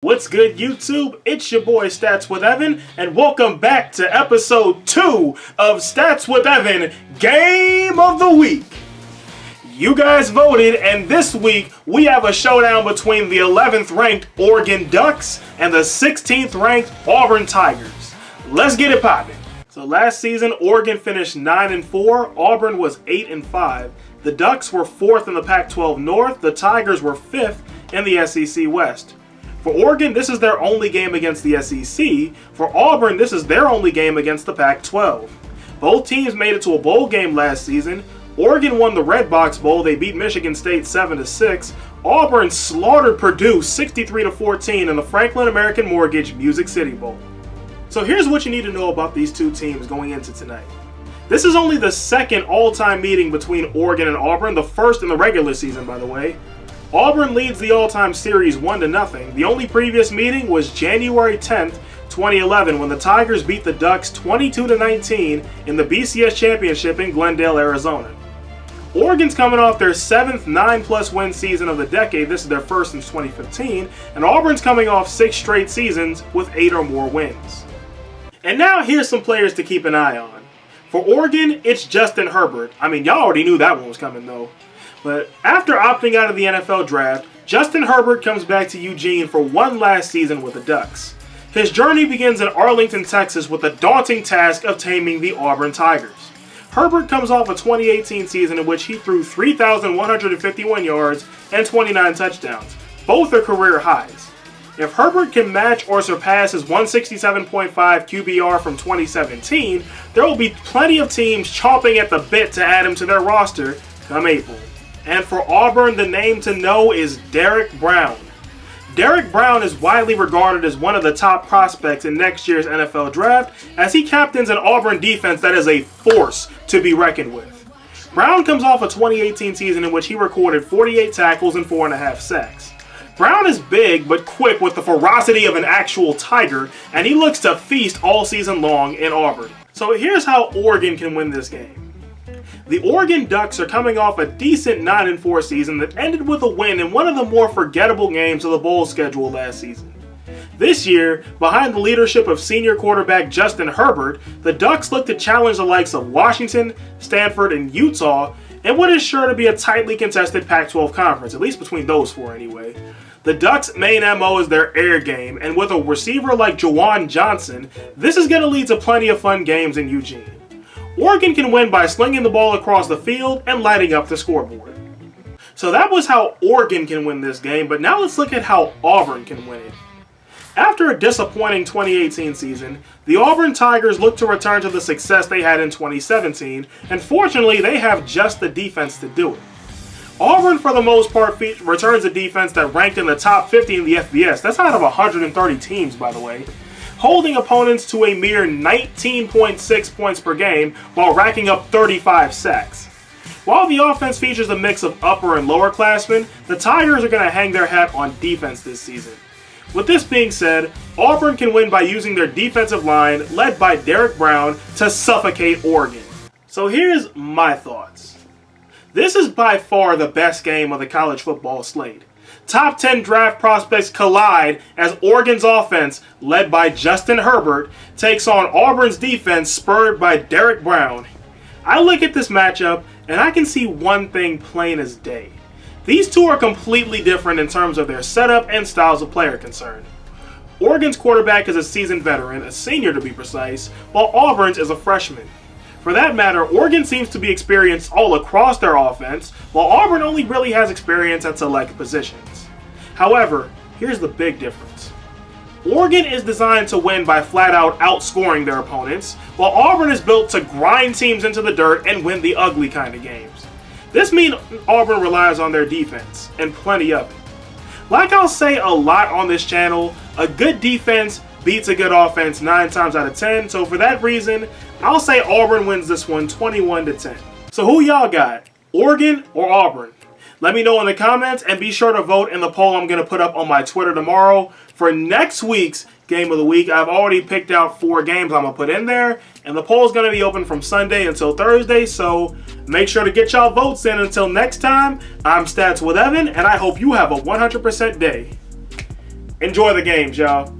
What's good, YouTube? It's your boy Stats with Evan, and welcome back to episode 2 of Stats with Evan Game of the Week. You guys voted, and this week we have a showdown between the 11th ranked Oregon Ducks and the 16th ranked Auburn Tigers. Let's get it poppin'. So last season, Oregon finished 9-4, Auburn was 8-5. The Ducks were 4th in the Pac-12 North, the Tigers were 5th in the SEC West. For Oregon, this is their only game against the SEC. For Auburn, this is their only game against the Pac-12. Both teams made it to a bowl game last season. Oregon won the Red Box Bowl. They beat Michigan State 7-6. Auburn slaughtered Purdue 63-14 in the Franklin American Mortgage Music City Bowl. So here's what you need to know about these two teams going into tonight. This is only the second all-time meeting between Oregon and Auburn, the first in the regular season, by the way. Auburn leads the all-time series 1-0. The only previous meeting was January 10th, 2011, when the Tigers beat the Ducks 22-19 in the BCS Championship in Glendale, Arizona. Oregon's coming off their 7th 9+ win season of the decade. This is their first since 2015. And Auburn's coming off 6 straight seasons with 8 or more wins. And now here's some players to keep an eye on. For Oregon, it's Justin Herbert. I mean, y'all already knew that one was coming though. But after opting out of the NFL draft, Justin Herbert comes back to Eugene for one last season with the Ducks. His journey begins in Arlington, Texas with the daunting task of taming the Auburn Tigers. Herbert comes off a 2018 season in which he threw 3,151 yards and 29 touchdowns. Both are career highs. If Herbert can match or surpass his 167.5 QBR from 2017, there will be plenty of teams chomping at the bit to add him to their roster come April. And for Auburn, the name to know is Derek Brown. Derek Brown is widely regarded as one of the top prospects in next year's NFL draft, as he captains an Auburn defense that is a force to be reckoned with. Brown comes off a 2018 season in which he recorded 48 tackles and 4.5 sacks. Brown is big but quick with the ferocity of an actual tiger, and he looks to feast all season long in Auburn. So here's how Oregon can win this game. The Oregon Ducks are coming off a decent 9-4 season that ended with a win in one of the more forgettable games of the bowl schedule last season. This year, behind the leadership of senior quarterback Justin Herbert, the Ducks look to challenge the likes of Washington, Stanford, and Utah in what is sure to be a tightly contested Pac-12 conference, at least between those four anyway. The Ducks' main MO is their air game, and with a receiver like Juwan Johnson, this is going to lead to plenty of fun games in Eugene. Oregon can win by slinging the ball across the field and lighting up the scoreboard. So that was how Oregon can win this game, but now let's look at how Auburn can win it. After a disappointing 2018 season, the Auburn Tigers look to return to the success they had in 2017, and fortunately they have just the defense to do it. Auburn, for the most part, returns a defense that ranked in the top 50 in the FBS. That's out of 130 teams, by the way. Holding opponents to a mere 19.6 points per game while racking up 35 sacks. While the offense features a mix of upper and lower classmen, the Tigers are going to hang their hat on defense this season. With this being said, Auburn can win by using their defensive line, led by Derek Brown, to suffocate Oregon. So here's my thoughts. This is by far the best game of the college football slate. Top 10 draft prospects collide as Oregon's offense, led by Justin Herbert, takes on Auburn's defense spurred by Derek Brown. I look at this matchup and I can see one thing plain as day. These two are completely different in terms of their setup and styles of play are concerned. Oregon's quarterback is a seasoned veteran, a senior to be precise, while Auburn's is a freshman. For that matter, Oregon seems to be experienced all across their offense, while Auburn only really has experience at select positions. However, here's the big difference. Oregon is designed to win by flat out outscoring their opponents, while Auburn is built to grind teams into the dirt and win the ugly kind of games. This means Auburn relies on their defense, and plenty of it. Like I'll say a lot on this channel, a good defense beats a good offense 9 times out of 10, so for that reason, I'll say Auburn wins this one 21-10. So who y'all got? Oregon or Auburn? Let me know in the comments, and be sure to vote in the poll I'm going to put up on my Twitter tomorrow. For next week's Game of the Week, I've already picked out 4 games I'm going to put in there, and the poll is going to be open from Sunday until Thursday, so make sure to get y'all votes in. Until next time, I'm Stats with Evan, and I hope you have a 100% day. Enjoy the games, y'all.